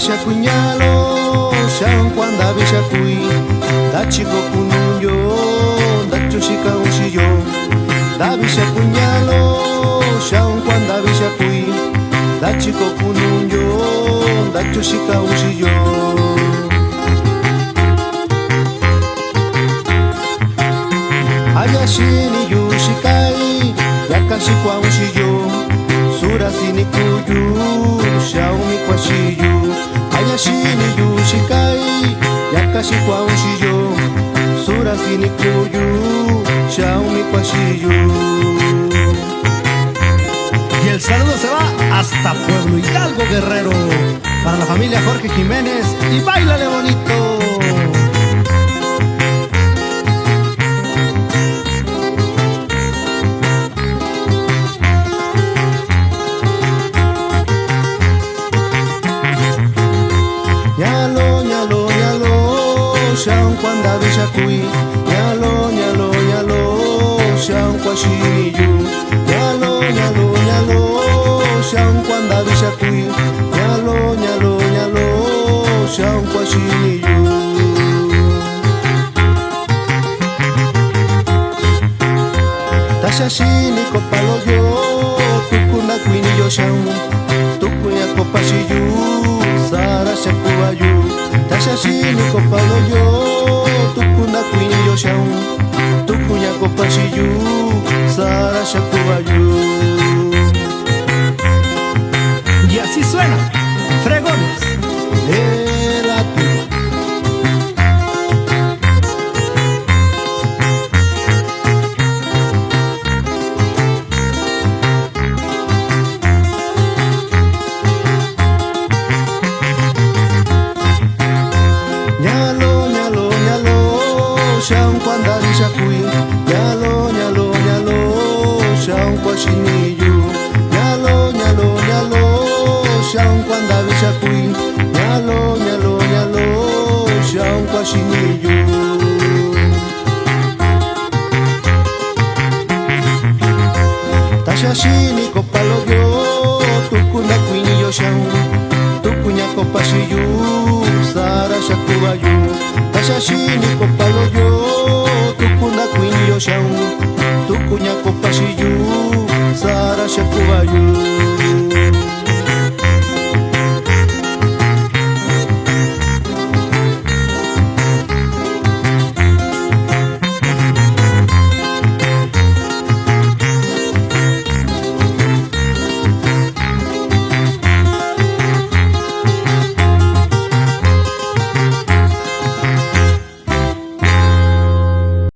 bisha cuñalo, shan cuanda bisha cui, da chico cunuyo, da chushika ushillo, da bisha cuñalo, shan cuanda bisha cui, da chico cunuyo, da chushika ushillo. Ayashini yushikai, yakashi kwa ushillo, surasini kuyu, shaumi kwa shiyu. Ayashini yushikai, yakashi kwa ushillo, surasini kuyu, shaumi kwa shiyu. Y el saludo se va hasta Pueblo Hidalgo, Guerrero, para la familia Jorge Jiménez, y báilale bonito. Ñalo, ñalo, ñalo, shan cuanda bisha cui, ñalo, ñalo, ñalo, shan kwa shiniyu. Ñalo, ñalo, ñalo, shan cuanda bisha cui, ñalo, ñalo, ñalo, shan kwa shiniyu. Tashashini kopalo yo, tukuna kwini yo shan, tukuya kopashiyu, sara shakubayu. Tashashini kopalo yo, tukuna kwini yo shan, tukuya kopashiyu, sara shakubayu. Y así suena, fregones de la tuba. Ñalo, ñalo, ñalo, shan cuanda bisha cui, ñalo, ñalo, ñalo, shan kwa shiniyu. Ñalo, ñalo, ñalo, shan cuanda bisha cui, ñalo, ñalo, ñalo, shan kwa shiniyu. Tashashini kopalo yo, tukuna kwini yo shan, tukunya kopashiyu, sara shakubayu. Tashashini kopalo yo, tukuna kwini yo shan, tukunya kopashiyu, sara shakubayu.